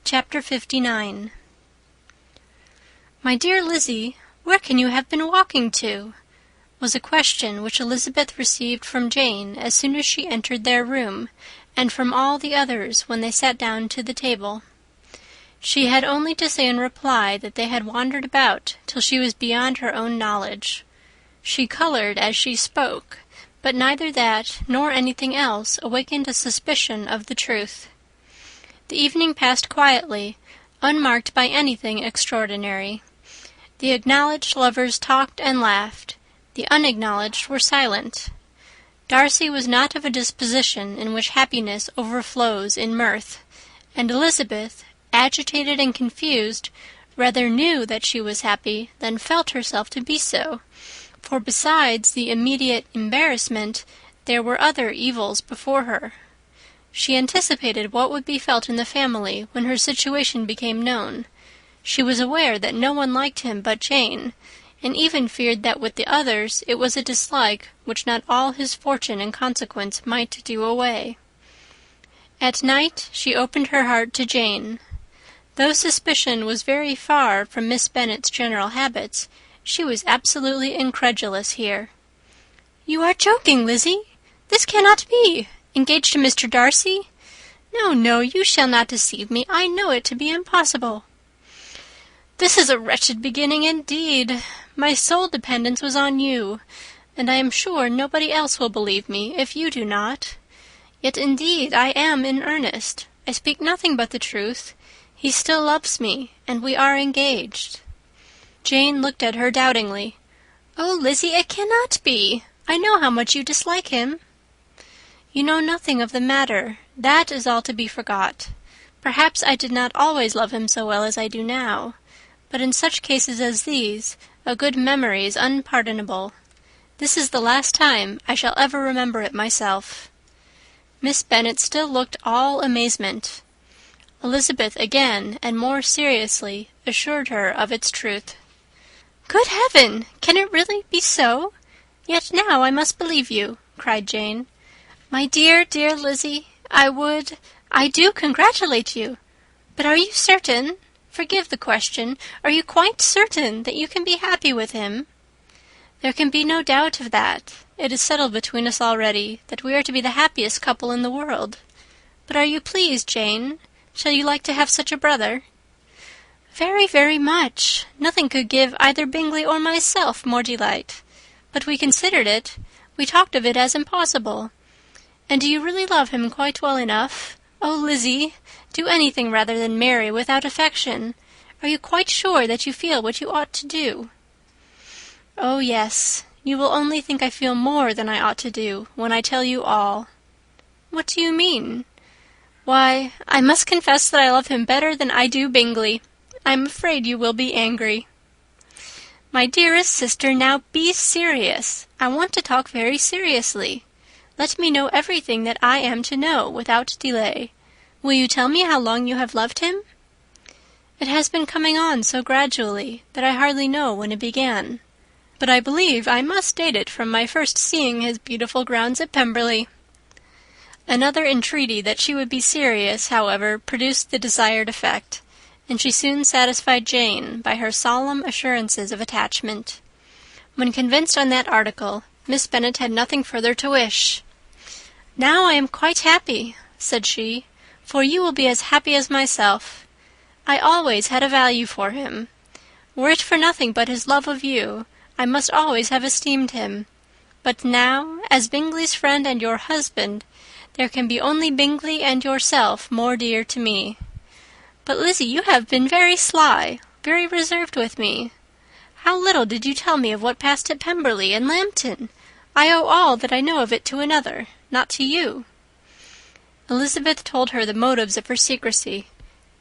Chapter 59. "My dear Lizzie, where can you have been walking to?" was a question which Elizabeth received from Jane as soon as she entered their room, and from all the others when they sat down to the table. She had only to say in reply that they had wandered about till she was beyond her own knowledge. She coloured as she spoke, but neither that nor anything else awakened a suspicion of the truth. The evening passed quietly, unmarked by anything extraordinary. The acknowledged lovers talked and laughed. The unacknowledged were silent. Darcy was not of a disposition in which happiness overflows in mirth, and Elizabeth, agitated and confused, rather knew that she was happy than felt herself to be so, for besides the immediate embarrassment, there were other evils before her. She anticipated what would be felt in the family when her situation became known. She was aware that no one liked him but Jane, and even feared that with the others it was a dislike which not all his fortune and consequence might do away. At night she opened her heart to Jane. Though suspicion was very far from Miss Bennet's general habits, she was absolutely incredulous here. "You are joking, Lizzie! This cannot be! Engaged to Mr. Darcy? No, no, you shall not deceive me. I know it to be impossible." "This is a wretched beginning indeed. My sole dependence was on you, and I am sure nobody else will believe me if you do not. Yet indeed I am in earnest. I speak nothing but the truth. He still loves me, and we are engaged." Jane looked at her doubtingly. "Oh, Lizzie, it cannot be. I know how much you dislike him." "You know nothing of the matter. That is all to be forgot. Perhaps I did not always love him so well as I do now. But in such cases as these, a good memory is unpardonable. This is the last time I shall ever remember it myself." Miss Bennet still looked all amazement. Elizabeth again, and more seriously, assured her of its truth. "Good heaven! Can it really be so? Yet now I must believe you," cried Jane. "My dear, dear Lizzie, I do congratulate you. But are you certain? Forgive the question. Are you quite certain that you can be happy with him?" "There can be no doubt of that. It is settled between us already that we are to be the happiest couple in the world. But are you pleased, Jane? Shall you like to have such a brother?" "Very, very much. Nothing could give either Bingley or myself more delight. But we considered it. We talked of it as impossible. And do you really love him quite well enough? Oh, Lizzie, do anything rather than marry without affection. Are you quite sure that you feel what you ought to do?" "Oh, yes. You will only think I feel more than I ought to do when I tell you all." "What do you mean?" "Why, I must confess that I love him better than I do Bingley. I'm afraid you will be angry." "My dearest sister, now be serious. I want to talk very seriously. Let me know everything that I am to know without delay. Will you tell me how long you have loved him?" "It has been coming on so gradually that I hardly know when it began. But I believe I must date it from my first seeing his beautiful grounds at Pemberley." Another entreaty that she would be serious, however, produced the desired effect, and she soon satisfied Jane by her solemn assurances of attachment. When convinced on that article, Miss Bennet had nothing further to wish. "Now I am quite happy," said she, "for you will be as happy as myself. I always had a value for him. Were it for nothing but his love of you, I must always have esteemed him. But now, as Bingley's friend and your husband, there can be only Bingley and yourself more dear to me. But, Lizzie, you have been very sly, very reserved with me. How little did you tell me of what passed at Pemberley and Lambton! I owe all that I know of it to another, not to you." Elizabeth told her the motives of her secrecy.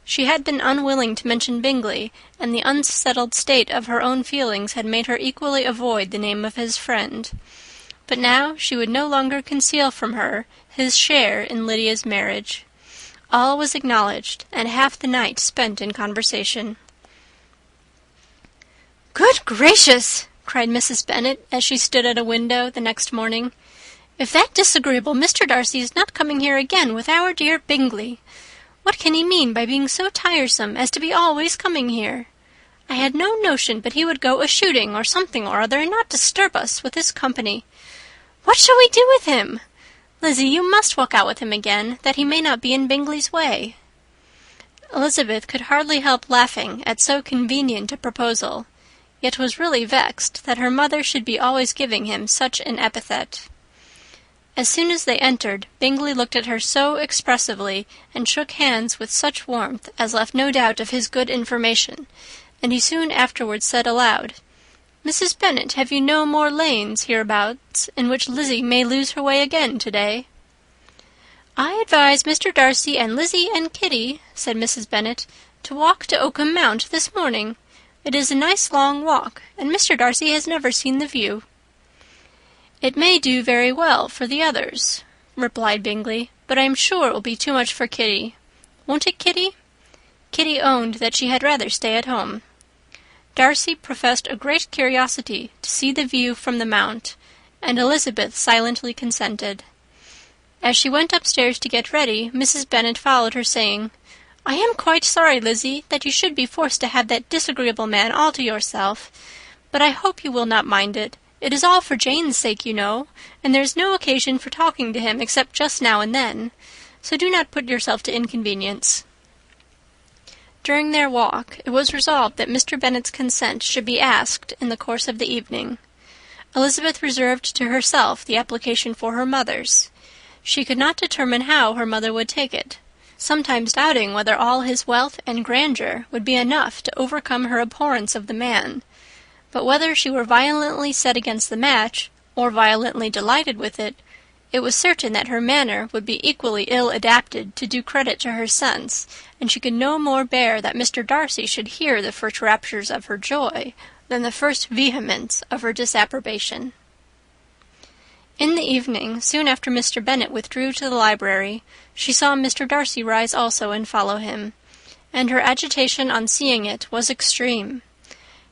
She had been unwilling to mention Bingley, and the unsettled state of her own feelings had made her equally avoid the name of his friend. But now she would no longer conceal from her his share in Lydia's marriage. All was acknowledged, and half the night spent in conversation. "Good gracious!" cried Mrs. Bennet, as she stood at a window the next morning. "If that disagreeable Mr. Darcy is not coming here again with our dear Bingley! What can he mean by being so tiresome as to be always coming here? I had no notion but he would go a-shooting or something or other and not disturb us with his company. What shall we do with him? Lizzie, you must walk out with him again, that he may not be in Bingley's way." Elizabeth could hardly help laughing at so convenient a proposal, yet was really vexed that her mother should be always giving him such an epithet. As soon as they entered, Bingley looked at her so expressively and shook hands with such warmth as left no doubt of his good information, and he soon afterwards said aloud, "Mrs. Bennet, have you no more lanes hereabouts in which Lizzie may lose her way again to-day?" "I advise Mr. Darcy and Lizzie and Kitty," said Mrs. Bennet, "to walk to Oakham Mount this morning. It is a nice long walk, and Mr. Darcy has never seen the view." "It may do very well for the others," replied Bingley, "but I am sure it will be too much for Kitty. Won't it, Kitty?" Kitty owned that she had rather stay at home. Darcy professed a great curiosity to see the view from the Mount, and Elizabeth silently consented. As she went upstairs to get ready, Mrs. Bennet followed her, saying, "I am quite sorry, Lizzie, that you should be forced to have that disagreeable man all to yourself, but I hope you will not mind it. It is all for Jane's sake, you know, and there is no occasion for talking to him except just now and then, so do not put yourself to inconvenience." During their walk, it was resolved that Mr. Bennet's consent should be asked in the course of the evening. Elizabeth reserved to herself the application for her mother's. She could not determine how her mother would take it, sometimes doubting whether all his wealth and grandeur would be enough to overcome her abhorrence of the man, but whether she were violently set against the match, or violently delighted with it, it was certain that her manner would be equally ill adapted to do credit to her sense, and she could no more bear that Mr. Darcy should hear the first raptures of her joy than the first vehemence of her disapprobation. In the evening, soon after Mr. Bennet withdrew to the library, she saw Mr. Darcy rise also and follow him, and her agitation on seeing it was extreme.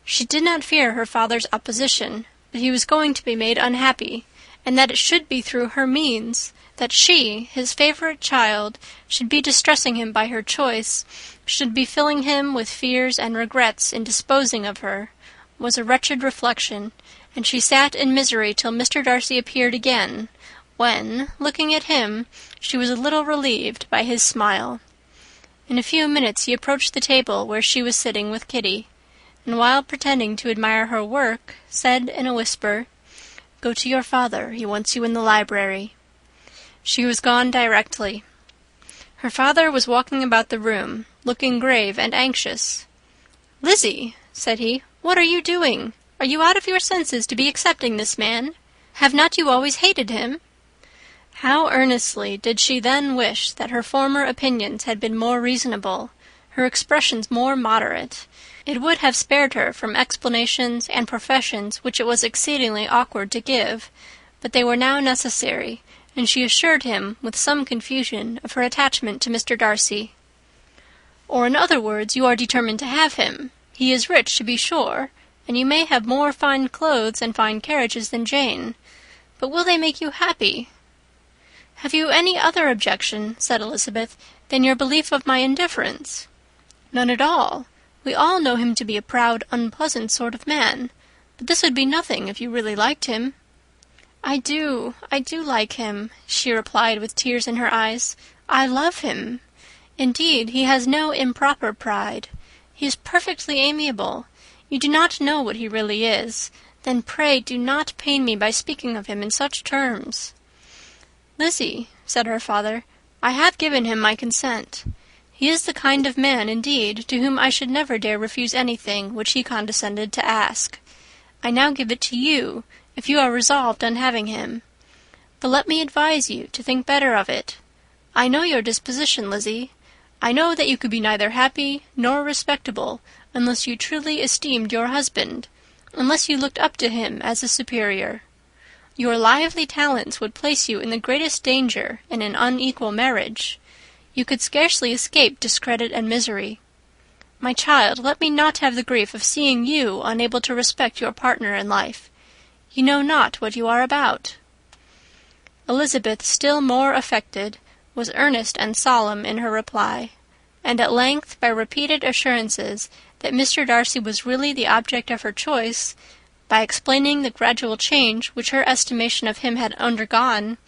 She did not fear her father's opposition, but he was going to be made unhappy, and that it should be through her means, that she, his favourite child, should be distressing him by her choice, should be filling him with fears and regrets in disposing of her, was a wretched reflection, and she sat in misery till Mr. Darcy appeared again, when, looking at him, she was a little relieved by his smile. In a few minutes he approached the table where she was sitting with Kitty, and while pretending to admire her work, said in a whisper, "Go to your father, he wants you in the library." She was gone directly. Her father was walking about the room, looking grave and anxious. "Lizzie," said he, "what are you doing? Are you out of your senses to be accepting this man? Have not you always hated him?" How earnestly did she then wish that her former opinions had been more reasonable, her expressions more moderate. It would have spared her from explanations and professions which it was exceedingly awkward to give, but they were now necessary, and she assured him with some confusion of her attachment to Mr. Darcy. "Or in other words, you are determined to have him. He is rich, to be sure, and you may have more fine clothes and fine carriages than Jane, but will they make you happy?" "Have you any other objection," said Elizabeth, "than your belief of my indifference?" "None at all. We all know him to be a proud, unpleasant sort of man, but this would be nothing if you really liked him." I do like him," she replied with tears in her eyes. "I love him. Indeed, he has no improper pride. He is perfectly amiable. You do not know what he really is. Then pray do not pain me by speaking of him in such terms." "Lizzie," said her father, "I have given him my consent. He is the kind of man, indeed, to whom I should never dare refuse anything which he condescended to ask. I now give it to you, if you are resolved on having him. But let me advise you to think better of it. I know your disposition, Lizzie. I know that you could be neither happy nor respectable unless you truly esteemed your husband, unless you looked up to him as a superior. Your lively talents would place you in the greatest danger in an unequal marriage. You could scarcely escape discredit and misery. My child, let me not have the grief of seeing you unable to respect your partner in life. You know not what you are about." Elizabeth, still more affected, was earnest and solemn in her reply. and at length, by repeated assurances that Mr. Darcy was really the object of her choice, by explaining the gradual change which her estimation of him had undergone,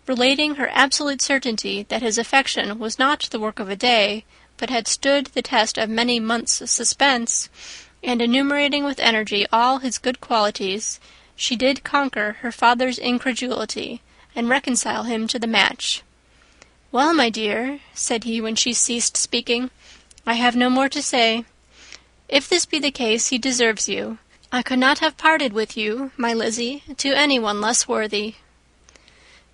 relating her absolute certainty that his affection was not the work of a day, but had stood the test of many months' suspense, and enumerating with energy all his good qualities, she did conquer her father's incredulity, and reconcile him to the match. "Well, my dear," said he, when she ceased speaking, "I have no more to say. If this be the case, he deserves you. I could not have parted with you, my Lizzie, to any one less worthy."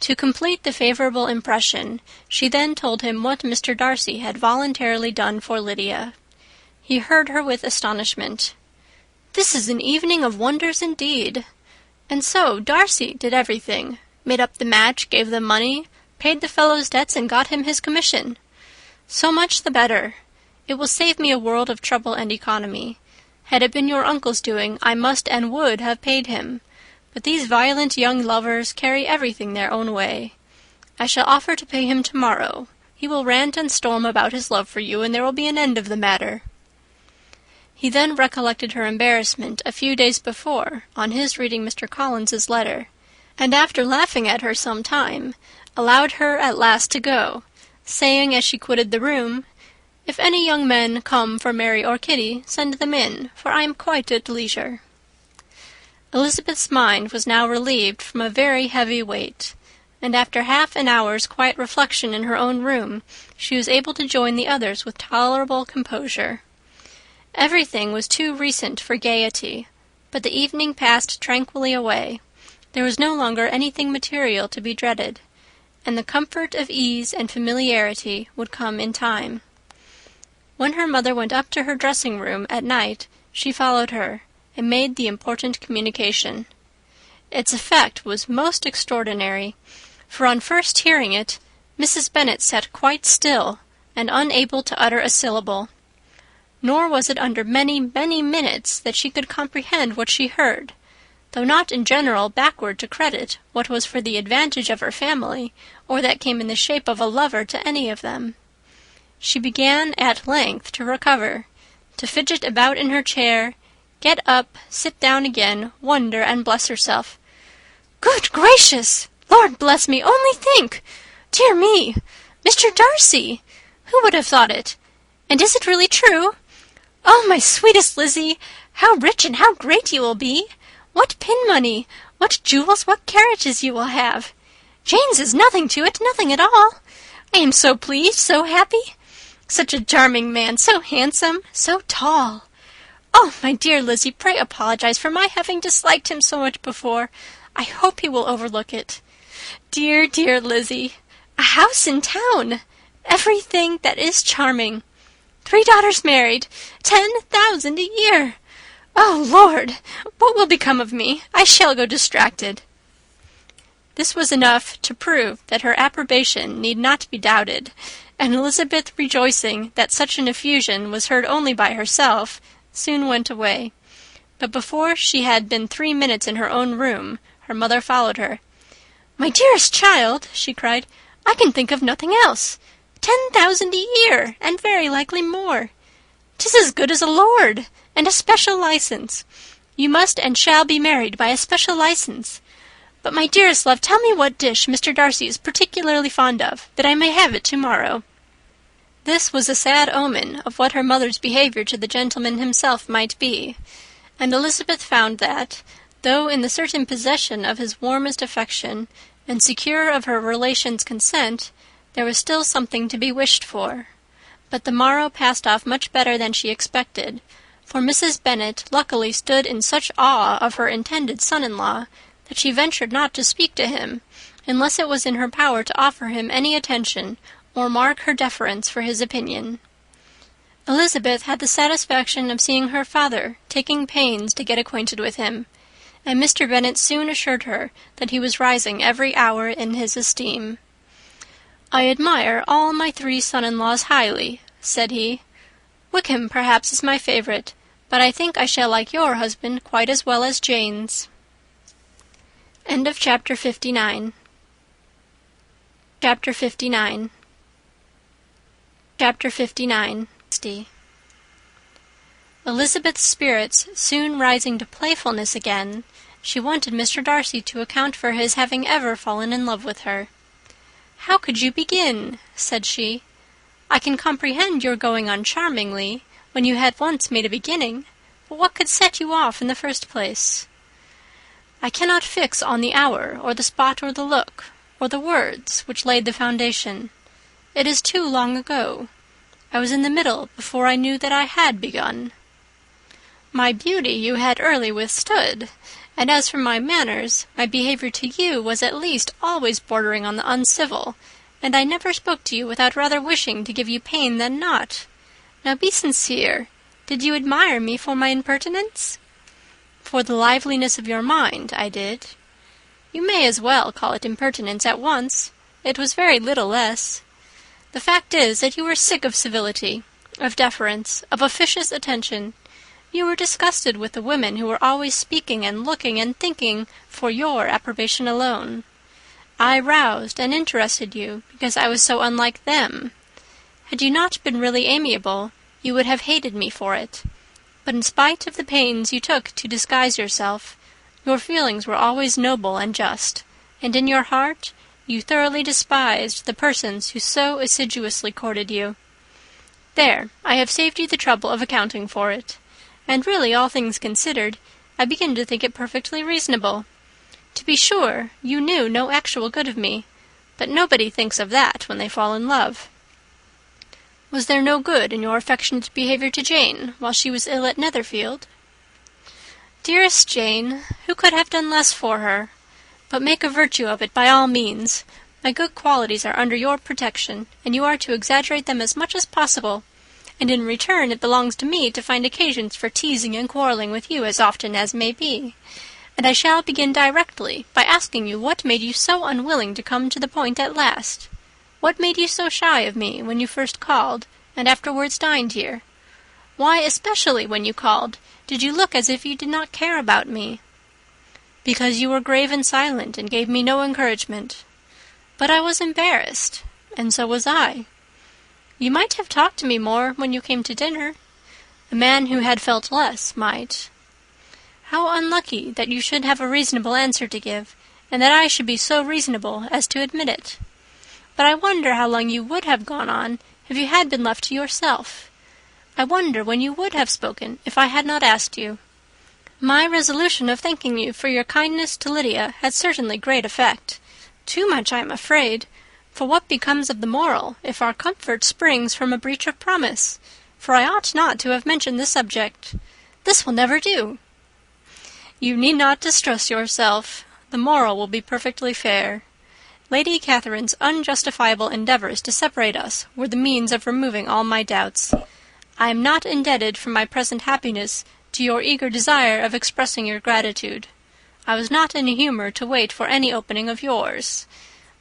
To complete the favourable impression, she then told him what Mr. Darcy had voluntarily done for Lydia. He heard her with astonishment. "This is an evening of wonders indeed. And so Darcy did everything, made up the match, gave them money, paid the fellow's debts, and got him his commission. So much the better. It will save me a world of trouble and economy. Had it been your uncle's doing, I must and would have paid him. But these violent young lovers carry everything their own way. I shall offer to pay him tomorrow. He will rant and storm about his love for you, and there will be an end of the matter." He then recollected her embarrassment a few days before on his reading Mr. Collins's letter, and after laughing at her some time, allowed her at last to go, saying as she quitted the room, "If any young men come for Mary or Kitty, send them in, for I am quite at leisure." Elizabeth's mind was now relieved from a very heavy weight, and after half an hour's quiet reflection in her own room, she was able to join the others with tolerable composure. Everything was too recent for gaiety, but the evening passed tranquilly away. There was no longer anything material to be dreaded, and the comfort of ease and familiarity would come in time. When her mother went up to her dressing-room at night, she followed her, and made the important communication. Its effect was most extraordinary, for on first hearing it, Mrs. Bennet sat quite still, and unable to utter a syllable. Nor was it under many, many minutes that she could comprehend what she heard, though not in general backward to credit what was for the advantage of her family, or that came in the shape of a lover to any of them. She began at length to recover, to fidget about in her chair, get up, sit down again, wonder and bless herself. "Good gracious! Lord bless me, only think! Dear me! Mr. Darcy! Who would have thought it? And is it really true? Oh, my sweetest Lizzie, how rich and how great you will be! What pin money! What jewels, what carriages you will have! Jane's is nothing to it, nothing at all. I am so pleased, so happy. Such a charming man, so handsome, so tall. Oh, my dear Lizzie, pray apologize for my having disliked him so much before. I hope he will overlook it. Dear, dear Lizzie, a house in town, everything that is charming. 3 daughters married, 10,000 a year. Oh, Lord, what will become of me? I shall go distracted." This was enough to prove that her approbation need not be doubted, and Elizabeth, rejoicing that such an effusion was heard only by herself, soon went away. But before she had been 3 minutes in her own room, her mother followed her. "My dearest child," she cried, "I can think of nothing else. 10,000 a year, and very likely more. 'Tis as good as a lord, and a special license. You must and shall be married by a special license. But, my dearest love, tell me what dish Mr. Darcy is particularly fond of, that I may have it tomorrow." This was a sad omen of what her mother's behaviour to the gentleman himself might be, and Elizabeth found that, though in the certain possession of his warmest affection, and secure of her relations' consent, there was still something to be wished for. But the morrow passed off much better than she expected, for Mrs. Bennet luckily stood in such awe of her intended son-in-law that she ventured not to speak to him, unless it was in her power to offer him any attention or mark her deference for his opinion. Elizabeth had the satisfaction of seeing her father taking pains to get acquainted with him, and Mr. Bennet soon assured her that he was rising every hour in his esteem. "I admire all my 3 son-in-laws highly," said he. "Wickham, perhaps, is my favourite, but I think I shall like your husband quite as well as Jane's." End of Chapter 59. Chapter 59. Chapter 59. Elizabeth's spirits soon rising to playfulness again, she wanted Mr. Darcy to account for his having ever fallen in love with her. "How could you begin?" said she. "I can comprehend your going on charmingly, when you had once made a beginning, but what could set you off in the first place?" "I cannot fix on the hour, or the spot, or the look, or the words which laid the foundation. It is too long ago. I was in the middle before I knew that I had begun. My beauty you had early withstood, and as for my manners, my behaviour to you was at least always bordering on the uncivil, and I never spoke to you without rather wishing to give you pain than not. Now be sincere. Did you admire me for my impertinence?" "For the liveliness of your mind, I did." "You may as well call it impertinence at once. It was very little less. The fact is that you were sick of civility, of deference, of officious attention. You were disgusted with the women who were always speaking and looking and thinking for your approbation alone. I roused and interested you because I was so unlike them. Had you not been really amiable, you would have hated me for it. But in spite of the pains you took to disguise yourself, your feelings were always noble and just, and in your heart you thoroughly despised the persons who so assiduously courted you. There, I have saved you the trouble of accounting for it. And really, all things considered, I begin to think it perfectly reasonable. To be sure, you knew no actual good of me, but nobody thinks of that when they fall in love. Was there no good in your affectionate behaviour to Jane while she was ill at Netherfield?" "Dearest Jane, who could have done less for her? But make a virtue of it by all means. My good qualities are under your protection, and you are to exaggerate them as much as possible. And in return it belongs to me to find occasions for teasing and quarrelling with you as often as may be. And I shall begin directly by asking you what made you so unwilling to come to the point at last. What made you so shy of me when you first called, and afterwards dined here? Why, especially when you called, did you look as if you did not care about me?" "Because you were grave and silent, and gave me no encouragement." "But I was embarrassed, and so was I." "You might have talked to me more when you came to dinner. A man who had felt less might." "How unlucky that you should have a reasonable answer to give, and that I should be so reasonable as to admit it. But I wonder how long you would have gone on if you had been left to yourself. I wonder when you would have spoken if I had not asked you. My resolution of thanking you for your kindness to Lydia had certainly great effect. Too much, I am afraid. For what becomes of the moral if our comfort springs from a breach of promise? For I ought not to have mentioned the subject. This will never do." "You need not distress yourself. The moral will be perfectly fair. Lady Catherine's unjustifiable endeavours to separate us were the means of removing all my doubts. I am not indebted for my present happiness to your eager desire of expressing your gratitude. I was not in a humour to wait for any opening of yours.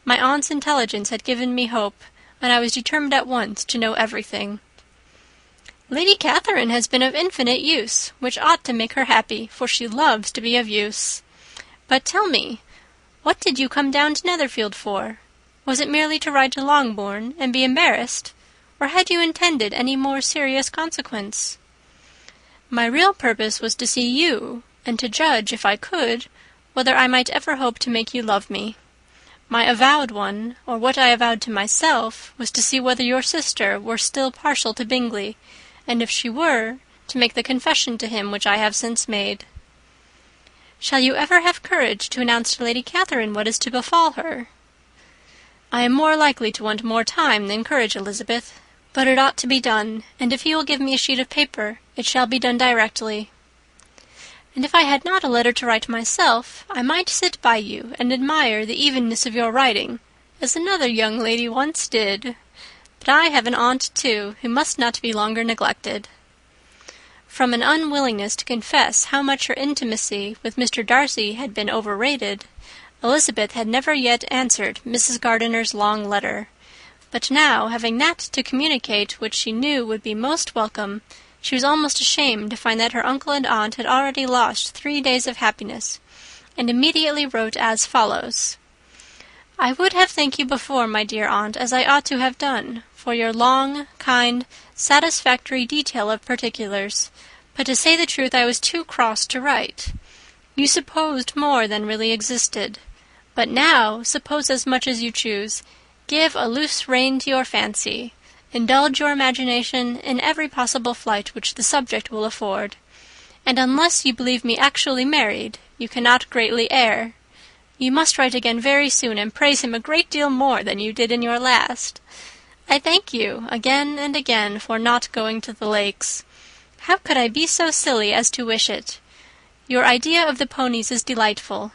My aunt's intelligence had given me hope, and I was determined at once to know everything." "Lady Catherine has been of infinite use, which ought to make her happy, for she loves to be of use. But tell me, what did you come down to Netherfield for? Was it merely to ride to Longbourn and be embarrassed, or had you intended any more serious consequence?" "My real purpose was to see you, and to judge, if I could, whether I might ever hope to make you love me. My avowed one, or what I avowed to myself, was to see whether your sister were still partial to Bingley, and if she were, to make the confession to him which I have since made." "Shall you ever have courage to announce to Lady Catherine what is to befall her?" "I am more likely to want more time than courage, Elizabeth. But it ought to be done, and if you will give me a sheet of paper, it shall be done directly. And if I had not a letter to write myself, I might sit by you and admire the evenness of your writing, as another young lady once did. But I have an aunt, too, who must not be longer neglected." From an unwillingness to confess how much her intimacy with Mr. Darcy had been overrated, Elizabeth had never yet answered Mrs. Gardiner's long letter. But now, having that to communicate which she knew would be most welcome, she was almost ashamed to find that her uncle and aunt had already lost 3 days of happiness, and immediately wrote as follows: "I would have thanked you before, my dear aunt, as I ought to have done, for your long, kind, satisfactory detail of particulars, but to say the truth I was too cross to write. You supposed more than really existed. But now suppose as much as you choose. Give a loose rein to your fancy. Indulge your imagination in every possible flight which the subject will afford. And unless you believe me actually married, you cannot greatly err. You must write again very soon, and praise him a great deal more than you did in your last. I thank you again and again for not going to the lakes. How could I be so silly as to wish it? Your idea of the ponies is delightful.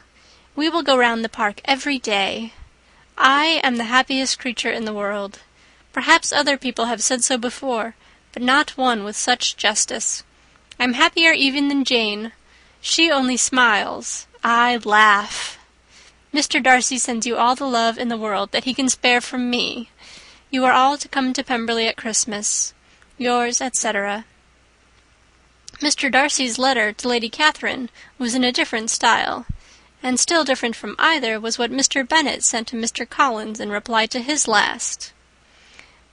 We will go round the park every day. I am the happiest creature in the world. Perhaps other people have said so before, but not one with such justice. I'm happier even than Jane. She only smiles. I laugh. Mr. Darcy sends you all the love in the world that he can spare from me. You are all to come to Pemberley at Christmas. Yours, etc. Mr. Darcy's letter to Lady Catherine was in a different style, and still different from either was what Mr. Bennet sent to Mr. Collins in reply to his last.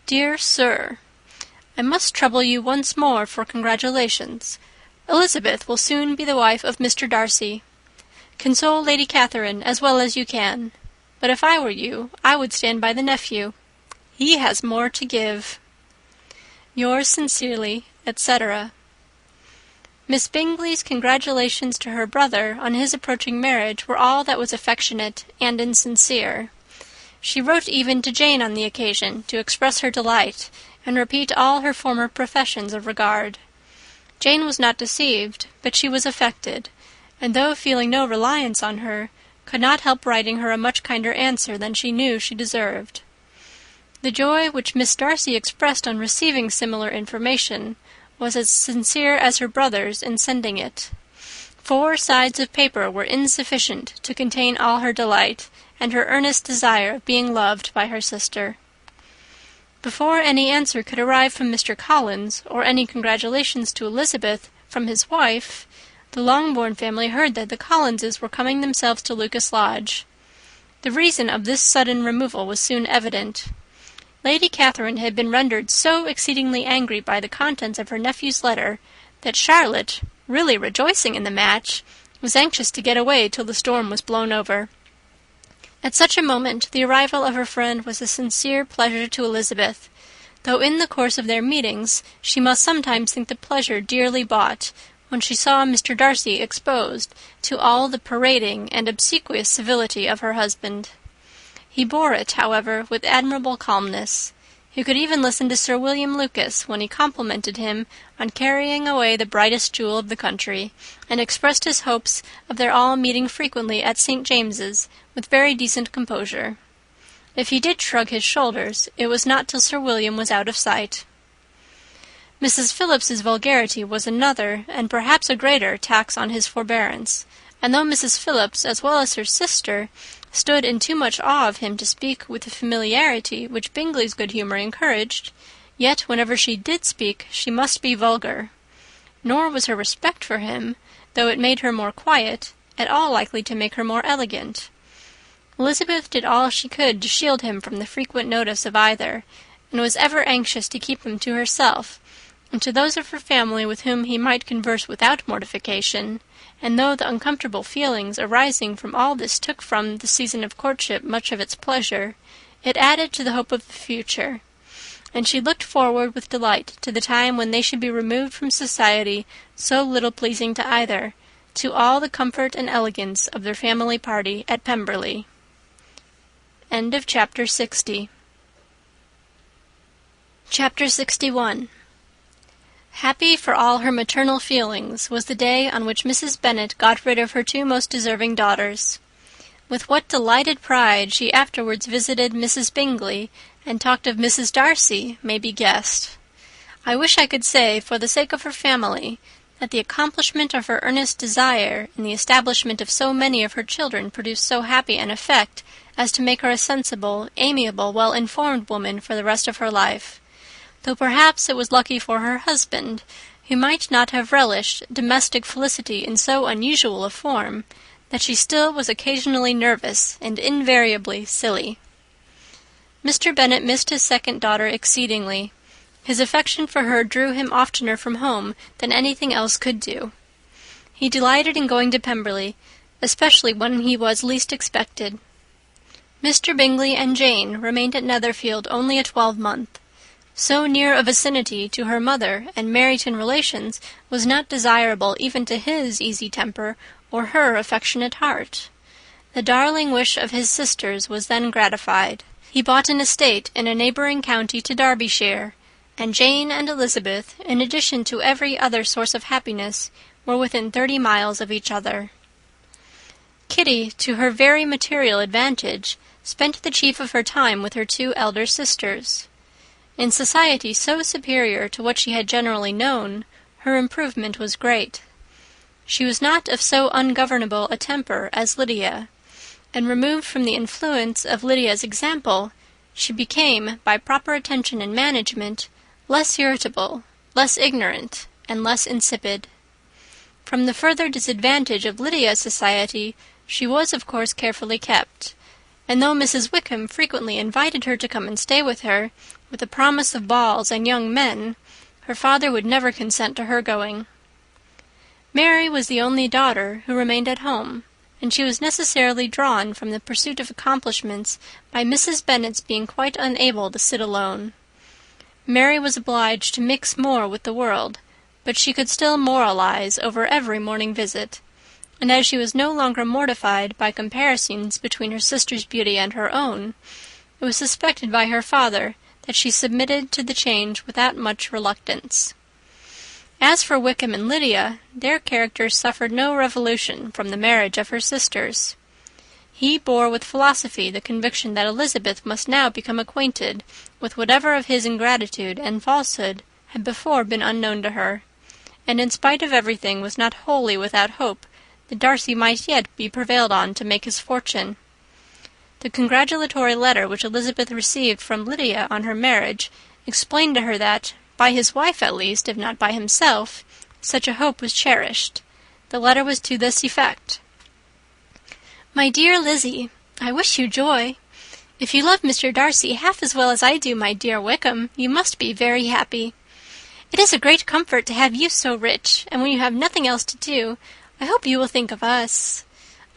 Dear Sir, I must trouble you once more for congratulations. Elizabeth will soon be the wife of Mr. Darcy. Console Lady Catherine as well as you can, but if I were you, I would stand by the nephew. He has more to give. Yours sincerely, etc. Miss Bingley's congratulations to her brother on his approaching marriage were all that was affectionate and insincere. She wrote even to Jane on the occasion to express her delight and repeat all her former professions of regard. Jane was not deceived, but she was affected, and though feeling no reliance on her, could not help writing her a much kinder answer than she knew she deserved. The joy which Miss Darcy expressed on receiving similar information was as sincere as her brother's in sending it. 4 sides of paper were insufficient to contain all her delight, and her earnest desire of being loved by her sister. Before any answer could arrive from Mr. Collins, or any congratulations to Elizabeth from his wife, the Longbourn family heard that the Collinses were coming themselves to Lucas Lodge. The reason of this sudden removal was soon evident. Lady Catherine had been rendered so exceedingly angry by the contents of her nephew's letter that Charlotte, really rejoicing in the match, was anxious to get away till the storm was blown over. At such a moment the arrival of her friend was a sincere pleasure to Elizabeth, though in the course of their meetings she must sometimes think the pleasure dearly bought when she saw Mr. Darcy exposed to all the parading and obsequious civility of her husband. He bore it, however, with admirable calmness. He could even listen to Sir William Lucas when he complimented him on carrying away the brightest jewel of the country, and expressed his hopes of their all meeting frequently at St. James's with very decent composure. If he did shrug his shoulders, it was not till Sir William was out of sight. Mrs. Phillips's vulgarity was another, and perhaps a greater, tax on his forbearance, and though Mrs. Phillips, as well as her sister, stood in too much awe of him to speak with the familiarity which Bingley's good humour encouraged, yet whenever she did speak she must be vulgar. Nor was her respect for him, though it made her more quiet, at all likely to make her more elegant. Elizabeth did all she could to shield him from the frequent notice of either, and was ever anxious to keep him to herself, and to those of her family with whom he might converse without mortification, and though the uncomfortable feelings arising from all this took from the season of courtship much of its pleasure, it added to the hope of the future, and she looked forward with delight to the time when they should be removed from society so little pleasing to either, to all the comfort and elegance of their family party at Pemberley. End of Chapter 60. Chapter 61. Happy for all her maternal feelings was the day on which Mrs. Bennet got rid of her 2 most deserving daughters. With what delighted pride she afterwards visited Mrs. Bingley, and talked of Mrs. Darcy, may be guessed. I wish I could say, for the sake of her family, that the accomplishment of her earnest desire in the establishment of so many of her children produced so happy an effect as to make her a sensible, amiable, well-informed woman for the rest of her life, though perhaps it was lucky for her husband, who might not have relished domestic felicity in so unusual a form, that she still was occasionally nervous and invariably silly. Mr. Bennet missed his second daughter exceedingly. His affection for her drew him oftener from home than anything else could do. He delighted in going to Pemberley, especially when he was least expected. Mr. Bingley and Jane remained at Netherfield only a 12-month. So near a vicinity to her mother and Meryton relations was not desirable even to his easy temper or her affectionate heart. The darling wish of his sisters was then gratified. He bought an estate in a neighbouring county to Derbyshire, and Jane and Elizabeth, in addition to every other source of happiness, were within 30 miles of each other. Kitty, to her very material advantage, spent the chief of her time with her 2 elder sisters. In society so superior to what she had generally known, her improvement was great. She was not of so ungovernable a temper as Lydia, and removed from the influence of Lydia's example, she became, by proper attention and management, less irritable, less ignorant, and less insipid. From the further disadvantage of Lydia's society, she was of course carefully kept, and though Mrs. Wickham frequently invited her to come and stay with her, with the promise of balls and young men, her father would never consent to her going. Mary was the only daughter who remained at home, and she was necessarily drawn from the pursuit of accomplishments by Mrs. Bennet's being quite unable to sit alone. Mary was obliged to mix more with the world, but she could still moralize over every morning visit, and as she was no longer mortified by comparisons between her sister's beauty and her own, it was suspected by her father that she submitted to the change without much reluctance. As for Wickham and Lydia, their characters suffered no revolution from the marriage of her sisters. He bore with philosophy the conviction that Elizabeth must now become acquainted with whatever of his ingratitude and falsehood had before been unknown to her, and in spite of everything was not wholly without hope that Darcy might yet be prevailed on to make his fortune. The congratulatory letter which Elizabeth received from Lydia on her marriage explained to her that, by his wife at least, if not by himself, such a hope was cherished. The letter was to this effect: "My dear Lizzie, I wish you joy. If you love Mr. Darcy half as well as I do my dear Wickham, you must be very happy. It is a great comfort to have you so rich, and when you have nothing else to do, I hope you will think of us.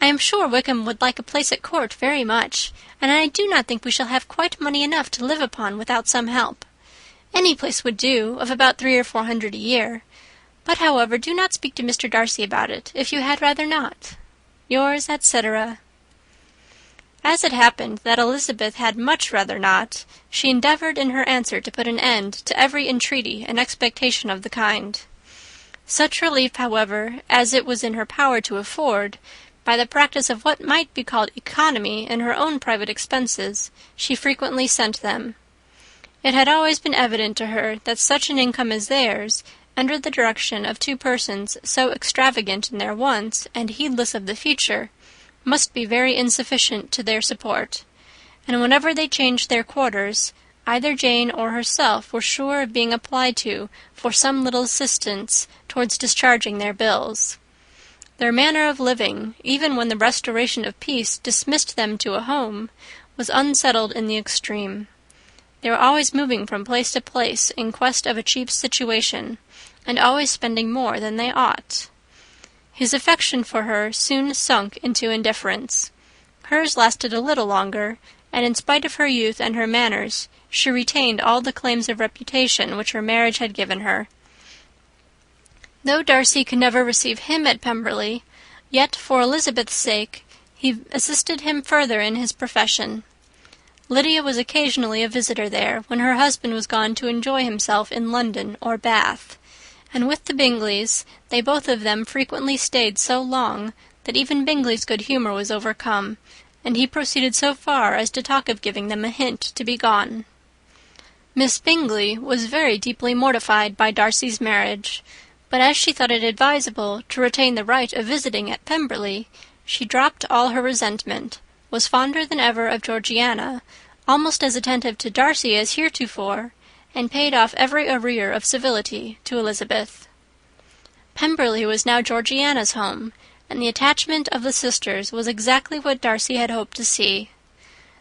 I am sure Wickham would like a place at court very much, and I do not think we shall have quite money enough to live upon without some help. Any place would do, of about 300 or 400 a year. But, however, do not speak to Mr. Darcy about it, if you had rather not. Yours, etc." As it happened that Elizabeth had much rather not, she endeavoured in her answer to put an end to every entreaty and expectation of the kind. Such relief, however, as it was in her power to afford, by the practice of what might be called economy in her own private expenses, she frequently sent them. It had always been evident to her that such an income as theirs, under the direction of 2 persons so extravagant in their wants and heedless of the future, must be very insufficient to their support, and whenever they changed their quarters, either Jane or herself were sure of being applied to for some little assistance towards discharging their bills. Their manner of living, even when the restoration of peace dismissed them to a home, was unsettled in the extreme. They were always moving from place to place in quest of a cheap situation, and always spending more than they ought. His affection for her soon sunk into indifference. Hers lasted a little longer, and in spite of her youth and her manners, she retained all the claims of reputation which her marriage had given her. Though Darcy could never receive him at Pemberley, yet, for Elizabeth's sake, he assisted him further in his profession. Lydia was occasionally a visitor there, when her husband was gone to enjoy himself in London or Bath, and with the Bingleys they both of them frequently stayed so long that even Bingley's good humour was overcome, and he proceeded so far as to talk of giving them a hint to be gone. Miss Bingley was very deeply mortified by Darcy's marriage, but as she thought it advisable to retain the right of visiting at Pemberley, she dropped all her resentment, was fonder than ever of Georgiana, almost as attentive to Darcy as heretofore, and paid off every arrear of civility to Elizabeth. Pemberley was now Georgiana's home, and the attachment of the sisters was exactly what Darcy had hoped to see.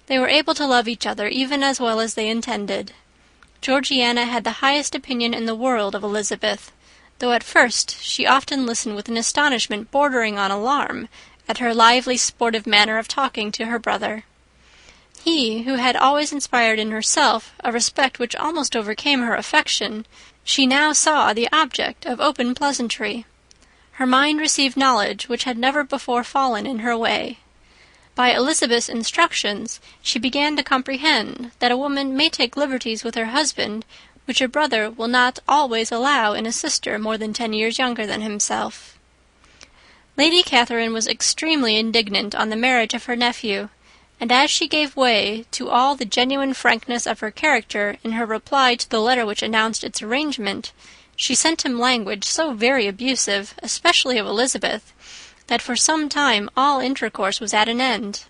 They were able to love each other even as well as they intended. Georgiana had the highest opinion in the world of Elizabeth, though at first she often listened with an astonishment bordering on alarm at her lively, sportive manner of talking to her brother. He, who had always inspired in herself a respect which almost overcame her affection, she now saw the object of open pleasantry. Her mind received knowledge which had never before fallen in her way. By Elizabeth's instructions, she began to comprehend that a woman may take liberties with her husband which a brother will not always allow in a sister more than 10 years younger than himself. Lady Catherine was extremely indignant on the marriage of her nephew, and as she gave way to all the genuine frankness of her character in her reply to the letter which announced its arrangement, she sent him language so very abusive, especially of Elizabeth, that for some time all intercourse was at an end.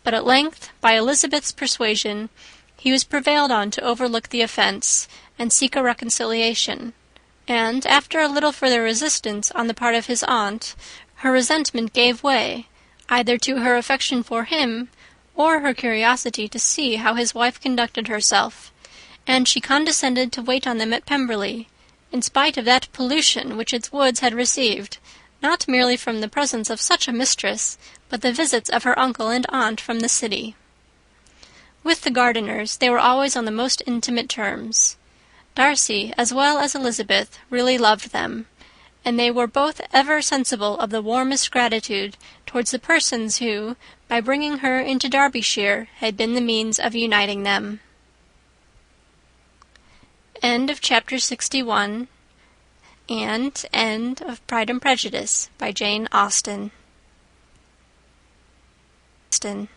But at length, by Elizabeth's persuasion, he was prevailed on to overlook the offence and seek a reconciliation, and, after a little further resistance on the part of his aunt, her resentment gave way, either to her affection for him, or her curiosity to see how his wife conducted herself, and she condescended to wait on them at Pemberley, in spite of that pollution which its woods had received, not merely from the presence of such a mistress, but the visits of her uncle and aunt from the city. With the Gardiners they were always on the most intimate terms. Darcy, as well as Elizabeth, really loved them, and they were both ever sensible of the warmest gratitude towards the persons who, by bringing her into Derbyshire, had been the means of uniting them. End of chapter 61, and end of Pride and Prejudice by Jane Austen. Austen.